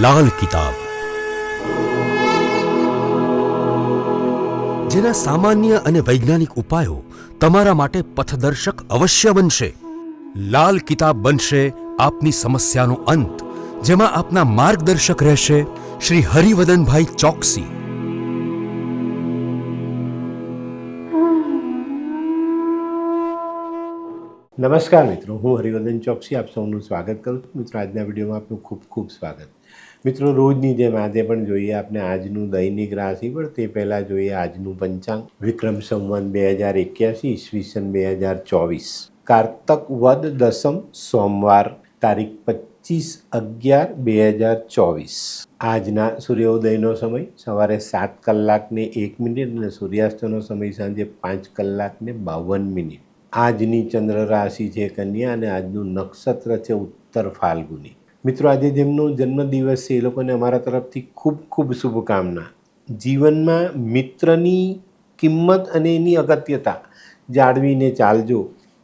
લાલ કિતાબ, જેના સામાન્ય અને વૈજ્ઞાનિક ઉપાયો તમારા માટે પથદર્શક અવશ્ય બનશે. લાલ કિતાબ બનશે આપની સમસ્યાનો અંત, જેમાં આપના માર્ગદર્શક રહેશે શ્રી હરિવદનભાઈ ચોકસી. નમસ્કાર મિત્રો, હું હરિવદન ચોકસી આપ સૌનું સ્વાગત કરું છું. મિત્રો, આજના વિડીયોમાં આપનું ખૂબ ખૂબ સ્વાગત. મિત્રો, રોજની જેમ આજે પણ જોઈએ આપણે આજનું દૈનિક રાશિફળ. તે પહેલાં જોઈએ આજનું પંચાંગ. વિક્રમ સંવત 2081 ઈસવીસન 2024, કારતક વદ દસમ સોમવાર, તારીખ 25/11/2024. આજના સૂર્યોદયનો સમય સવારે 7 કલાકને 1 મિનિટ અને સૂર્યાસ્તનો સમય સાંજે 5 કલાકને 52 મિનિટ. આજની ચંદ્ર રાશિ છે કન્યા અને આજનું નક્ષત્ર છે ઉત્તર ફાલ્ગુની. મિત્રો, આજે જેમનો જન્મદિવસ છે એ લોકોને અમારા તરફથી ખૂબ ખૂબ શુભકામના. જીવનમાં મિત્રની કિંમત અને એની અગત્યતા જાળવીને ચાલજો,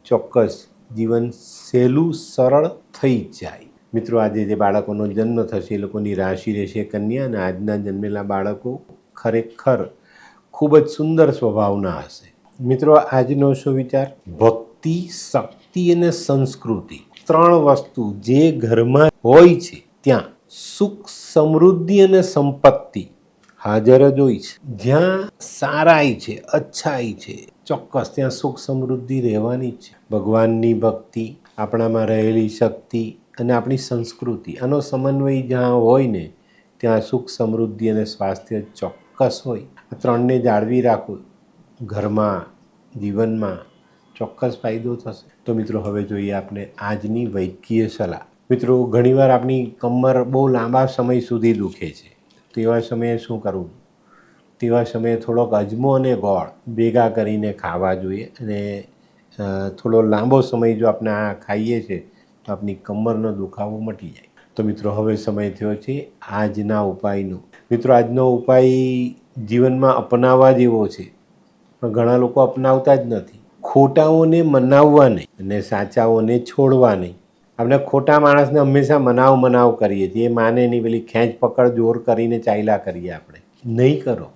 ચોક્કસ જીવન સહેલું સરળ થઈ જાય. મિત્રો, આજે જે બાળકોનો જન્મ થશે એ લોકોની રાશિ રહેશે કન્યા અને આજના જન્મેલા બાળકો ખરેખર ખૂબ જ સુંદર સ્વભાવના હશે. મિત્રો, આજનો શું વિચાર? ભક્તિ, શક્તિ અને સંસ્કૃતિ, ત્રણ વસ્તુ જે ઘરમાં હોય છે ત્યાં સુખ, સમૃદ્ધિ અને સંપત્તિ હાજર જ હોય છે. જ્યાં સારાઈ છે, અચ્છાઈ છે, ચોક્કસ ત્યાં સુખ સમૃદ્ધિ રહેવાની જ છે. ભગવાનની ભક્તિ, આપણામાં રહેલી શક્તિ અને આપણી સંસ્કૃતિ, આનો સમન્વય જ્યાં હોય ને ત્યાં સુખ, સમૃદ્ધિ અને સ્વાસ્થ્ય ચોક્કસ હોય. આ ત્રણને જાળવી રાખો, ઘરમાં, જીવનમાં ચોક્કસ ફાયદો થશે. તો મિત્રો, હવે જોઈએ આપણે આજની વૈદ્યકીય સલાહ. મિત્રો, ઘણીવાર આપણી કમર બહુ લાંબા સમય સુધી દુખે છે. તેવા સમયે શું કરવું? તેવા સમયે થોડોક અજમો અને ગોળ ભેગા કરીને ખાવા જોઈએ અને થોડો લાંબો સમય જો આપણે આ ખાઈએ છીએ તો આપણી કમરનો દુખાવો મટી જાય. તો મિત્રો, હવે સમય થયો છે આજના ઉપાયનો. મિત્રો, આજનો ઉપાય જીવનમાં અપનાવવા જેવો છે, પણ ઘણા લોકો અપનાવતા જ નથી. ખોટાઓને મનાવવા નહીં અને સાચાઓને છોડવા નહીં. આપણે ખોટા માણસને હંમેશા મનાવ કરીએ છીએ, એ માને નહીં, પેલી ખેંચ પકડ જોર કરીને ચાલ્યા કરીએ. આપણે નહીં કરો.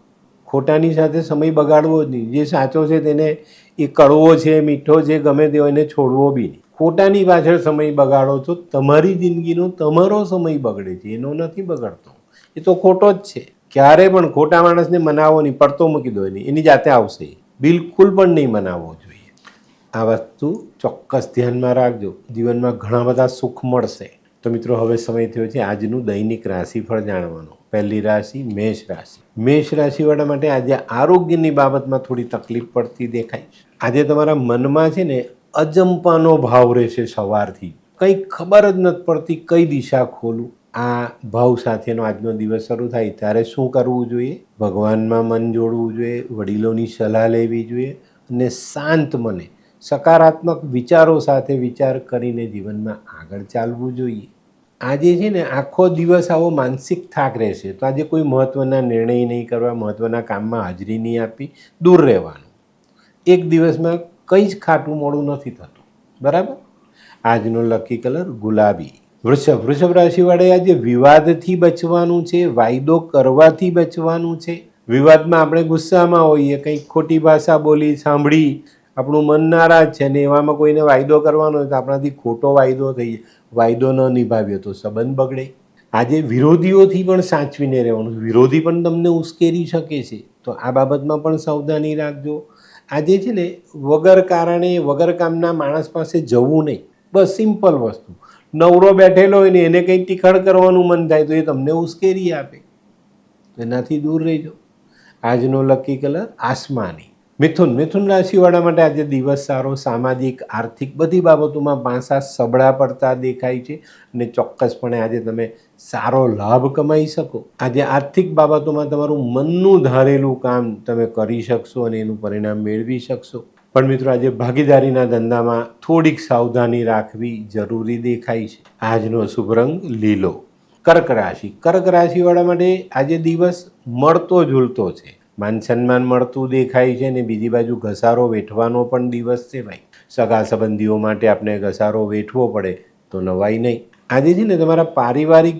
ખોટાની સાથે સમય બગાડવો જ નહીં. જે સાચો છે તેને, એ કડવો છે, મીઠો છે, ગમે તેવો, એને છોડવો બી નહીં. ખોટાની પાછળ સમય બગાડો છો, તમારી જિંદગીનો તમારો સમય બગડે છે, એનો નથી બગડતો. એ તો ખોટો જ છે. ક્યારે પણ ખોટા માણસને મનાવો નહીં, પડતો મૂકી દો નહીં, એની જાતે આવશે. બિલકુલ પણ નહીં મનાવવો જોઈએ. આ વસ્તુ ચોક્કસ ધ્યાનમાં રાખજો, જીવનમાં ઘણા બધા સુખ મળશે. તો મિત્રો, હવે સમય થયો છે આજનું દૈનિક રાશિફળ જાણવાનો. પહેલી રાશિ મેષ રાશિ. મેષ રાશિવાળા માટે આજે આરોગ્યની બાબતમાં થોડી તકલીફ પડતી દેખાય છે. આજે તમારા મનમાં છે ને અજંપાનો ભાવ રહેશે. સવારથી કંઈ ખબર જ નથી પડતી કઈ દિશા ખોલું. આ ભાવ સાથેનો આજનો દિવસ શરૂ થાય ત્યારે શું કરવું જોઈએ? ભગવાનમાં મન જોડવું જોઈએ, વડીલોની સલાહ લેવી જોઈએ અને શાંત મને સકારાત્મક વિચારો સાથે વિચાર કરીને જીવનમાં આગળ ચાલવું જોઈએ. આજે છે ને આખો દિવસ આવો માનસિક થાક રહેશે, તો આજે કોઈ મહત્ત્વના નિર્ણય નહીં કરવા, મહત્ત્વના કામમાં હાજરી નહીં આપી, દૂર રહેવાનું. એક દિવસમાં કંઈ જ ખાટું મોડું નથી થતું, બરાબર? આજનો લકી કલર ગુલાબી. વૃષભ રાશિવાળાએ આજે વિવાદથી બચવાનું છે, વાયદો કરવાથી બચવાનું છે. વિવાદમાં આપણે ગુસ્સામાં હોઈએ, કંઈક ખોટી ભાષા બોલી, સાંભળી, આપણું મન નારાજ છે ને એવામાં કોઈને વાયદો કરવાનો હોય તો આપણાથી ખોટો વાયદો થઈ જાય. વાયદો ન નિભાવ્યો તો સંબંધ બગડે. આજે વિરોધીઓથી પણ સાચવીને રહેવાનું. વિરોધી પણ તમને ઉશ્કેરી શકે છે, તો આ બાબતમાં પણ સાવધાની રાખજો. આજે છે ને વગર કારણે, વગર કામના માણસ પાસે જવું નહીં. બસ સિમ્પલ વસ્તુ. નવરો બેઠેલો હોય ને એને કંઈ ટીખળ કરવાનું મન થાય તો એ તમને ઉશ્કેરી આપે, એનાથી દૂર રહેજો. આજનો લકી કલર આસમાની. મિથુન રાશિવાળા માટે આજે દિવસ સારો. સામાજિક, આર્થિક બધી બાબતોમાં પાસા સબળા પડતા દેખાય છે અને ચોક્કસપણે આજે તમે સારો લાભ કમાઈ શકો. આજે આર્થિક બાબતોમાં તમારું મનનું ધારેલું કામ તમે કરી શકશો અને એનું પરિણામ મેળવી શકશો. પણ મિત્રો, આજે ભાગીદારીના ધંધામાં થોડીક સાવધાની રાખવી જરૂરી દેખાય છે. આજનો શુભ રંગ લીલો. કર્ક રાશિવાળા માટે આજે દિવસ મળતો ઝૂલતો છે. માન સન્માન મળતું દેખાય છે ને બીજી બાજુ ઘસારો વેઠવાનો પણ દિવસ છે ભાઈ. સગા સંબંધીઓ માટે આપણે ઘસારો વેઠવો પડે તો નવાઈ નહીં. આજે છે ને તમારા પારિવારિક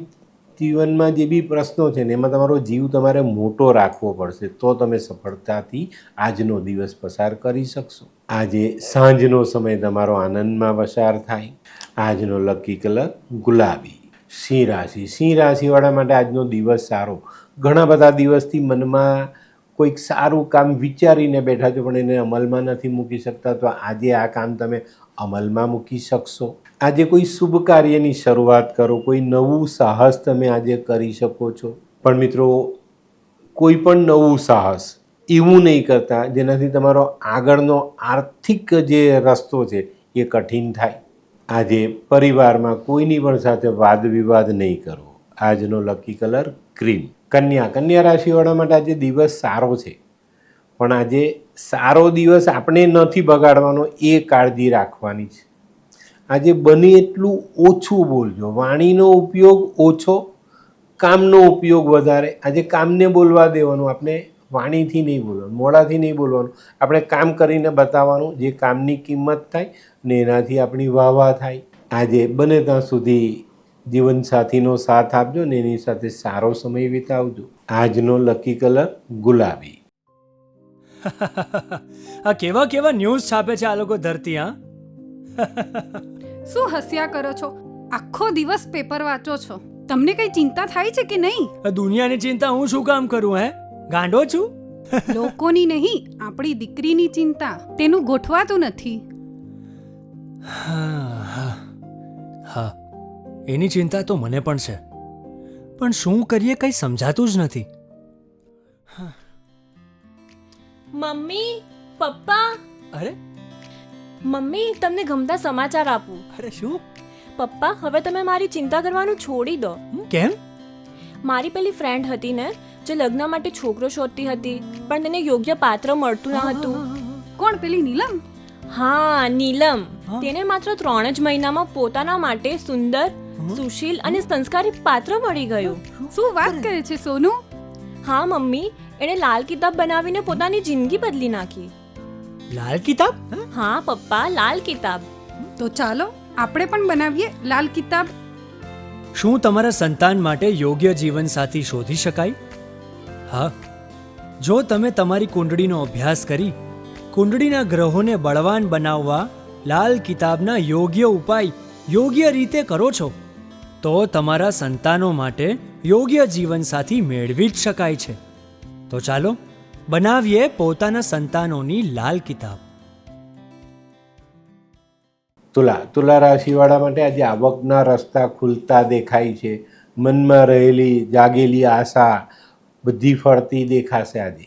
જીવનમાં જે બી પ્રશ્નો છે ને એમાં તમારો જીવ તમારે મોટો રાખવો પડશે, તો તમે સફળતાથી આજનો દિવસ પસાર કરી શકશો. આજે સાંજનો સમય તમારો આનંદમાં પસાર થાય. આજનો લકી કલર ગુલાબી. સિંહ રાશિ. સિંહ રાશિવાળા માટે આજનો દિવસ સારો. ઘણા બધા દિવસથી મનમાં કોઈક સારું કામ વિચારીને બેઠા છો પણ એને અમલમાં નથી મૂકી શકતા, તો આજે આ કામ તમે અમલમાં મૂકી શકશો. આજે કોઈ શુભ કાર્યની શરૂઆત કરો, કોઈ નવું સાહસ તમે આજે કરી શકો છો. પણ મિત્રો, કોઈ પણ નવું સાહસ એવું નહીં કરતા જેનાથી તમારો આગળનો આર્થિક જે રસ્તો છે એ કઠિન થાય. આજે પરિવારમાં કોઈની પણ સાથે વાદ વિવાદ નહીં કરવો. આજનો લકી કલર ક્રીમ. કન્યા. કન્યા રાશિવાળા માટે આજે દિવસ સારો છે, પણ આજે સારો દિવસ આપણે નથી બગાડવાનો એ કાળજી રાખવાની છે. આજે બને એટલું ઓછું બોલજો, વાણીનો ઉપયોગ ઓછો, કામનો ઉપયોગ વધારે. આજે કામને બોલવા દેવાનું, આપણે વાણીથી નહીં બોલવાનું, મોડાથી નહીં બોલવાનું, આપણે કામ કરીને બતાવવાનું, જે કામની કિંમત થાય ને એનાથી આપણી વાહ થાય. આજે બને ત્યાં સુધી જીવનસાથીનો સાથ આપજો ને એની સાથે સારો સમય વિતાવજો. આજનો લકી કલર ગુલાબી. આ કેવા કેવા ન્યૂઝ છાપે છે આ લોકો ધરતી. હા, શું હસ્યા કરો છો? આખો દિવસ પેપર વાંચો છો, તમને કઈ ચિંતા થાય છે કે નહીં? આ દુનિયાની ચિંતા હું શું કામ કરું? ગાંડો છું? લોકોની નહીં, આપણી દીકરીની ચિંતા. તેનું ગોઠવાતું નથી. હા, એની ચિંતા તો મને પણ છે, પણ શું કરીએ કંઈ સમજાતું જ નથી. મમ્મી, પપ્પા. અરે મમ્મી, તમને ગમતા સમાચાર આપું. અરે શું? પપ્પા, હવે તમે મારી ચિંતા કરવાનું છોડી દો. કેમ? મારી પેલી ફ્રેન્ડ હતી ને, જે લગ્ન માટે છોકરો શોધતી હતી પણ તેને યોગ્ય પાત્ર મળતું ન હતું. કોણ, પેલી નીલમ? હા, નીલમ. હા. તેને માત્ર 3 જ મહિનામાં પોતાના માટે સુંદર, સુશીલ અને સંસ્કારી પાત્ર મળી ગયું. શું વાત કરે છે સોનુ? હા મમ્મી, એણે લાલ કિતાબ બનાવીને પોતાની જિંદગી બદલી નાખી. લાલ કિતાબ? હા પપ્પા, લાલ કિતાબ. તો ચાલો આપણે પણ બનાવીએ લાલ કિતાબ. શું તમારા સંતાન માટે યોગ્ય જીવનસાથી શોધી શકાય? હા, જો તમે તમારી કુંડળીનો અભ્યાસ કરી કુંડળીના ગ્રહોને બળવાન બનાવવા લાલ કિતાબના યોગ્ય ઉપાય યોગ્ય રીતે કરો છો, તો તમારા સંતાનો માટે યોગ્ય જીવનસાથી મેળવી જ શકાય છે. તો ચાલો બનાવીએ પોતાના સંતાનોની લાલ કિતાબ. તુલા રાશિવાળા માટે આજે આવકના રસ્તા ખુલતા દેખાય છે. મનમાં રહેલી જાગેલી આશા બધી ફળતી દેખાશે. આજે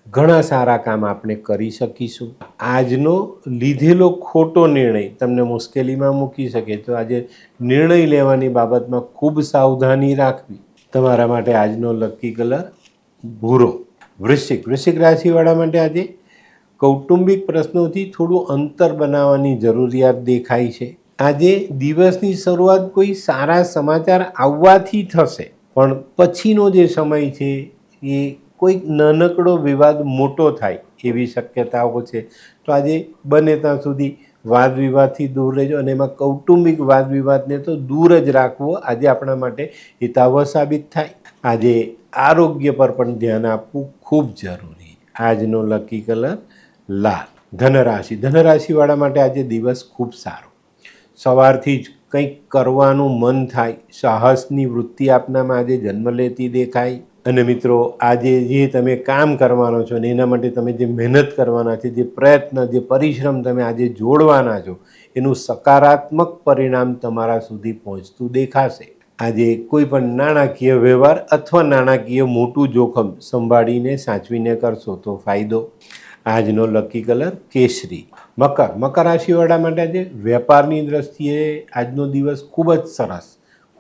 ઘણા સારા કામ આપણે કરી શકીશું. આજનો લીધેલો ખોટો નિર્ણય તમને મુશ્કેલીમાં મૂકી શકે, તો આજે નિર્ણય લેવાની બાબતમાં ખૂબ સાવધાની રાખવી. તમારા માટે આજનો લકી કલર ભૂરો. વૃશ્ચિક રાશિવાળા માટે આજે કૌટુંબિક પ્રશ્નોથી થોડું અંતર બનાવવાની જરૂરિયાત દેખાય છે. આજે દિવસની શરૂઆત કોઈ સારા સમાચાર આવવાથી થશે, પણ પછીનો જે સમય છે એ કોઈક નાનકડો વિવાદ મોટો થાય એવી શક્યતાઓ છે. તો આજે બને ત્યાં સુધી વાદ વિવાદથી દૂર રહેજો, અને એમાં કૌટુંબિક વાદ વિવાદને તો દૂર જ રાખવો આજે આપણા માટે હિતાવહ સાબિત થાય. આજે આરોગ્ય પર પણ ધ્યાન આપવું ખૂબ જરૂરી. આજનો લકી કલર લાલ. ધનરાશિવાળા માટે આજે દિવસ ખૂબ સારો. સવારથી જ કંઈક કરવાનું મન થાય, સાહસની વૃત્તિ આપનામાં આજે જન્મ લેતી દેખાય. અને મિત્રો, આજે જે તમે કામ કરવાનો છો ને એના માટે તમે જે મહેનત કરવાના છે, જે પ્રયત્ન, જે પરિશ્રમ તમે આજે જોડવાના છો, એનું સકારાત્મક પરિણામ તમારા સુધી પહોંચતું દેખાશે. આજે કોઈ પણ નાણાકીય વ્યવહાર અથવા નાણાકીય મોટું જોખમ સંભાળીને સાચવીને કરશો તો ફાયદો. આજનો લકી કલર કેસરી. મકર રાશિવાળા માટે આજે વેપારની દ્રષ્ટિએ આજનો દિવસ ખૂબ જ સરસ,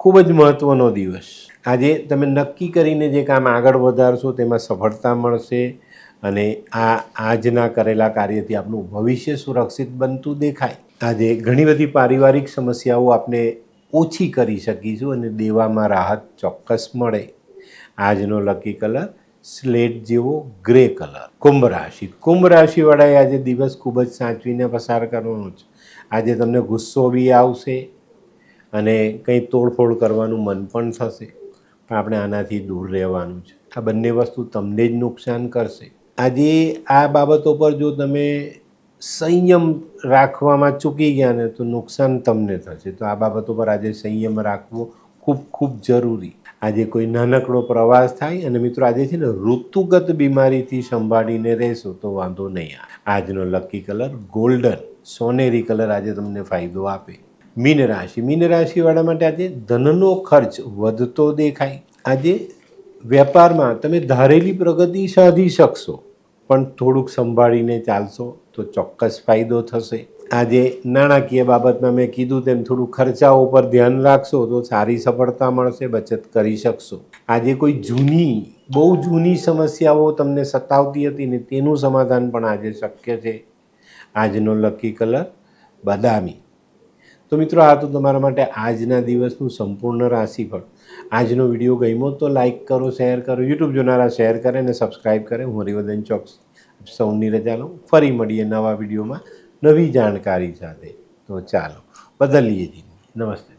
ખૂબ જ મહત્ત્વનો દિવસ. આજે તમે નક્કી કરીને જે કામ આગળ વધારશો તેમાં સફળતા મળશે, અને આજના કરેલા કાર્યથી આપણું ભવિષ્ય સુરક્ષિત બનતું દેખાય. આજે ઘણી બધી પારિવારિક સમસ્યાઓ આપણે ઓછી કરી શકીશું અને દેવામાં રાહત ચોક્કસ મળે. આજનો લકી કલર સ્લેટ જેવો ગ્રે કલર. કુંભ રાશિવાળાએ આજે દિવસ ખૂબ જ સાચવીને પસાર કરવાનો છે. આજે તમને ગુસ્સો બી આવશે અને કંઈ તોડફોડ કરવાનું મન પણ થશે. પણ આપણે આનાથી દૂર રહેવાનું છે. આ બંને વસ્તુ તમને જ નુકસાન કરશે. આજે આ બાબતો પર જો તમે સંયમ રાખવામાં ચૂકી ગયા ને તો નુકસાન તમને થશે. તો આ બાબતો પર આજે સંયમ રાખવો ખૂબ ખૂબ જરૂરી. આજે કોઈ નાનકડો પ્રવાસ થાય અને મિત્રો આજે છે ને ઋતુગત બીમારીથી સંભાળીને રહેશો તો વાંધો નહીં આવે. આજનો લકી કલર ગોલ્ડન સોનેરી કલર આજે તમને ફાયદો આપે. મીન રાશિવાળા માટે આજે ધનનો ખર્ચ વધતો દેખાય. આજે વેપારમાં તમે ધારેલી પ્રગતિ સાધી શકશો પણ થોડુંક સંભાળીને ચાલશો તો ચોક્કસ ફાયદો થશે. આજે નાણાકીય બાબતમાં મેં કીધું તેમ થોડું ખર્ચાઓ પર ધ્યાન રાખશો તો સારી સફળતા મળશે, બચત કરી શકશો. આજે કોઈ બહુ જૂની સમસ્યાઓ તમને સતાવતી હતી ને તેનું સમાધાન પણ આજે શક્ય છે. આજનો લકી કલર બદામી. તો મિત્રો આ તો તમારા માટે આજના દિવસનું સંપૂર્ણ રાશિફળ. આજનો વિડીયો ગમ્યો તો લાઈક કરો, શેર કરો, યુટ્યુબ જોનારા શેર કરે અને સબસ્ક્રાઈબ કરે. હું હરિવર્ધન ચોકસી સૌની રજા લઉં. ફરી મળીએ નવા વિડીયોમાં નવી જાણકારી સાથે. તો ચાલો બદલીએ જીવન. નમસ્તે.